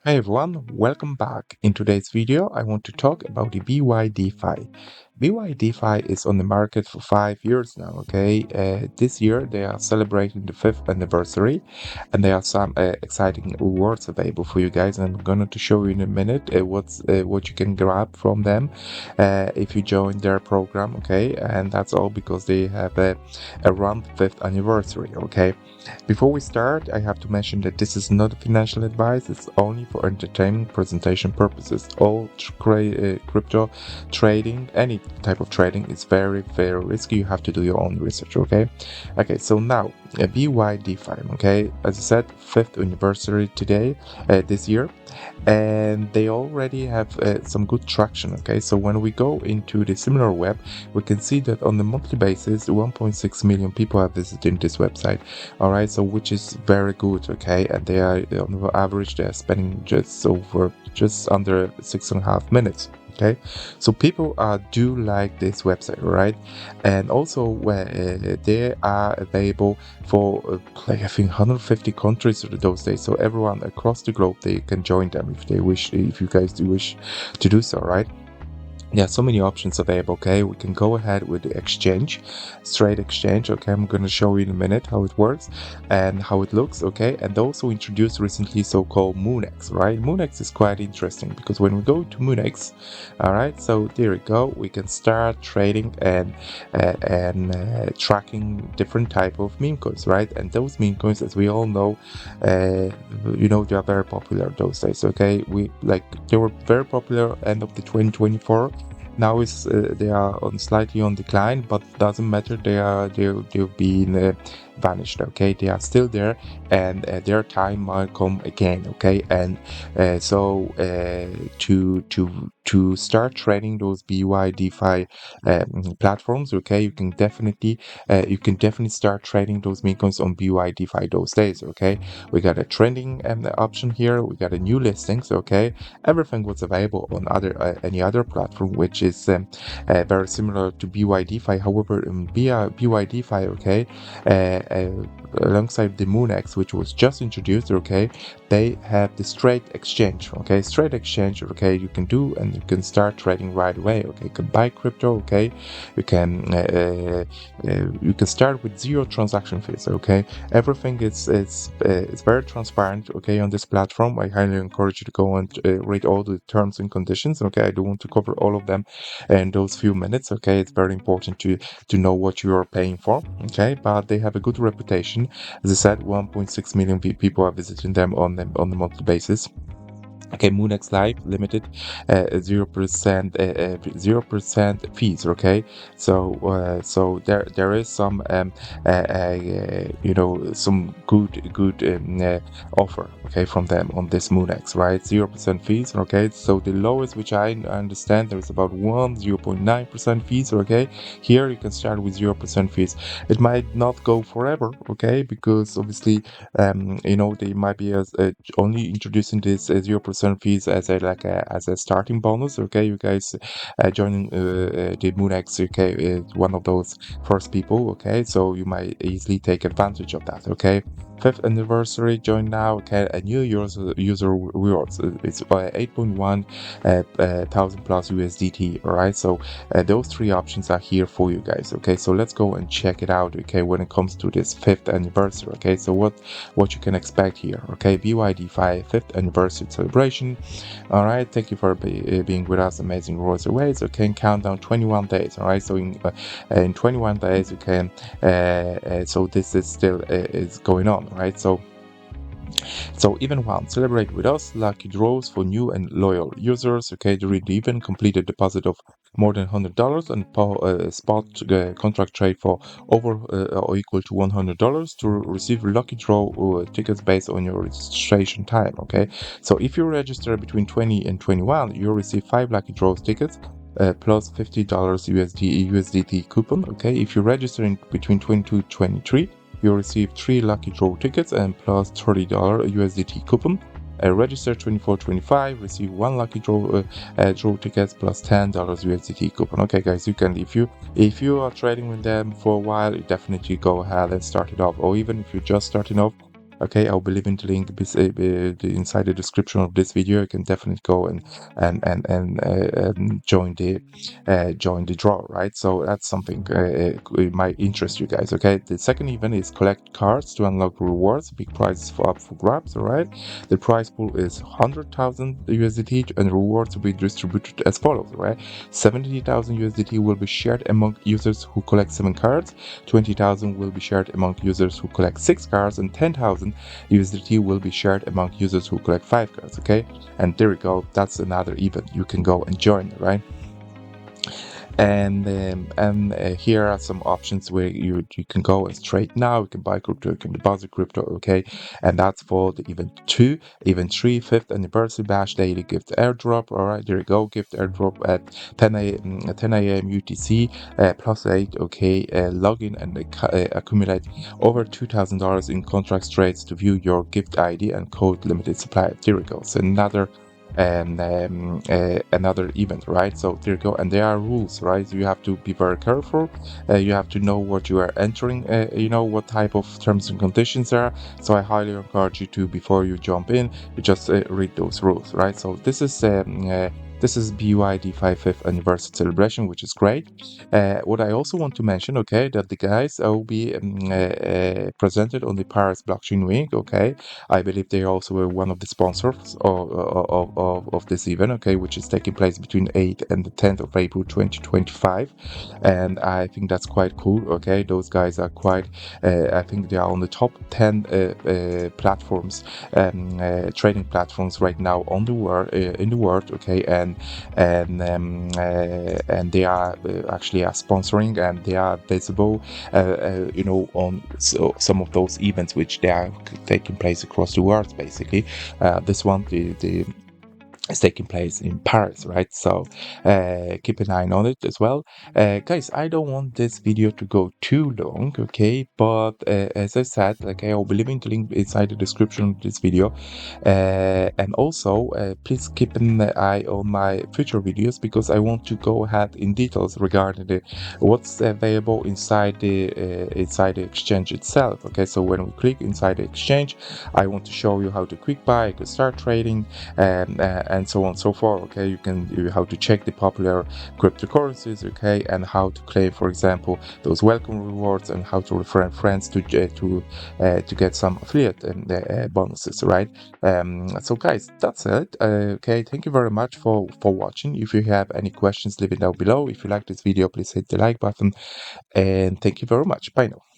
Hi everyone, welcome back. In today's video, I want to talk about the BYDFi. BYDFi is on the market for 5 years now, okay? This year they are celebrating the 5th anniversary and there are some exciting rewards available for you guys. And I'm going to show you in a minute what you can grab from them if you join their program, okay? And that's all because they have around 5th anniversary, okay? Before we start, I have to mention that this is not financial advice, it's only for entertainment presentation purposes. All crypto trading, any type of trading, is very, very risky. You have to do your own research, okay? Okay, so now, BYDFi, okay? As I said, 5th anniversary today, this year, and they already have some good traction, okay? So when we go into the similar web, we can see that on the monthly basis, 1.6 million people are visiting this website. All right, so which is very good, okay? And they are on the average they are spending just under 6.5 minutes. Okay, so people do like this website, right? And also they are available for like I think 150 countries those days. So everyone across the globe they can join them if they wish, if you guys do wish to do so, right? Yeah, so many options available, okay? We can go ahead with the exchange, straight exchange, okay? I'm gonna show you in a minute how it works and how it looks, okay? And also introduced recently so-called MoonX, right? MoonX is quite interesting because when we go to MoonX, all right, so there we go, we can start trading and tracking different type of meme coins, right? And those meme coins, as we all know, they are very popular those days, okay? They were very popular end of the 2024. Now they are slightly on decline, but doesn't matter. They've been vanished. Okay, they are still there, and their time might come again. Okay, and to start trading those BYDFi platforms, okay, you can definitely start trading those meme coins on BYDFi those days. Okay, we got a trending option here. We got a new listings. Okay, everything was available on any other platform, which is very similar to BYDFi. However, in BYDFi, okay, alongside the MoonX, which was just introduced, okay, they have the straight exchange. Okay, straight exchange. Okay, you can do and you can start trading right away. Okay, you can buy crypto. Okay, you can start with zero transaction fees. Okay, everything is very transparent. Okay, on this platform, I highly encourage you to go and read all the terms and conditions. Okay, I don't want to cover all of them in those few minutes. Okay, it's very important to know what you are paying for. Okay, but they have a good reputation. As I said, 1.6 million people are visiting them on the monthly basis. Okay, MoonX Live limited 0% 0% fees. Okay, so there is some some good offer, okay, from them on this MoonX, right? 0% fees. Okay, so the lowest, which I understand, there is about 0.9% fees. Okay, here you can start with 0% fees. It might not go forever, okay, because obviously they might be only introducing this 0% fees as a starting bonus. Okay, you guys joining the MoonX, okay, is one of those first people. Okay, so you might easily take advantage of that. Okay, 5th anniversary, join now. Okay, a new user rewards. It's 8.1 thousand plus USDT. All right, so those three options are here for you guys. Okay, so let's go and check it out. Okay, when it comes to this 5th anniversary. Okay, so what you can expect here. Okay, BYDFi 5th anniversary celebration. All right, thank you for being with us. Amazing rewards awaits. Okay, countdown 21 days. All right, so in 21 days you can. So this is still is going on. Right, so even one, celebrate with us. Lucky draws for new and loyal users. Okay, during the event, complete a deposit of more than $100 and spot contract trade for over or equal to $100 to receive lucky draw tickets based on your registration time. Okay, so if you register between 20 and 21, you'll receive 5 lucky draws tickets. Plus $50 USDT coupon. Okay, if you register in between 22 and 23, you'll receive 3 lucky draw tickets and plus $30 USDT coupon. Register 2425, receive 1 lucky draw tickets plus $10 USDT coupon. Okay, guys, you can if you are trading with them for a while, you definitely go ahead and start it off. Or even if you're just starting off, Okay, I'll be leaving the link inside the description of this video. You can definitely go and join the draw, right? So that's something it might interest you guys. Okay, the second event is collect cards to unlock rewards. Big prizes for up for grabs. All right, the prize pool is 100,000 USDT, and rewards will be distributed as follows. Right, 70,000 USDT will be shared among users who collect 7 cards. 20,000 will be shared among users who collect 6 cards, and 10,000 USDT will be shared among users who collect 5 cards. Okay, and there we go. That's another event you can go and join. Right. And here are some options where you can go and trade now. You can buy crypto, you can deposit crypto. Okay, and that's for the event 2. Event 3, 5th anniversary bash daily gift airdrop. All right, there you go. Gift airdrop at 10 a.m. UTC plus 8. Okay, log in and accumulate over $2,000 in contract trades to view your gift ID and code limited supply. There we go. So another event, right? So there you go. And there are rules, right? You have to be very careful. You have to know what you are entering, what type of terms and conditions are. So I highly encourage you to, before you jump in, you just read those rules, right? So this is BYDFi 5th anniversary celebration, which is great. What I also want to mention, okay, that the guys will be presented on the Paris Blockchain Week. Okay, I believe they also were one of the sponsors of this event, okay, which is taking place between 8th and the 10th of April 2025. And I think that's quite cool, okay. Those guys are quite, I think they are on the top 10 platforms, trading platforms right now on the world, in the world, okay, and they are actually are sponsoring, and they are visible, on some of those events which they are taking place across the world. Basically, this one, the is taking place in Paris, right? So keep an eye on it as well. Guys, I don't want this video to go too long, okay? But as I said, like, I'll be leaving the link inside the description of this video. And also, please keep an eye on my future videos, because I want to go ahead in details regarding what's available inside the exchange itself. Okay, so when we click inside the exchange, I want to show you how to quick buy, you can start trading, and so on and so forth. Okay, how to check the popular cryptocurrencies, okay, and how to claim, for example, those welcome rewards, and how to refer friends to get some affiliate bonuses, right? So guys, that's it. Okay, thank you very much for watching. If you have any questions, leave it down below. If you like this video, please hit the like button, and thank you very much. Bye now.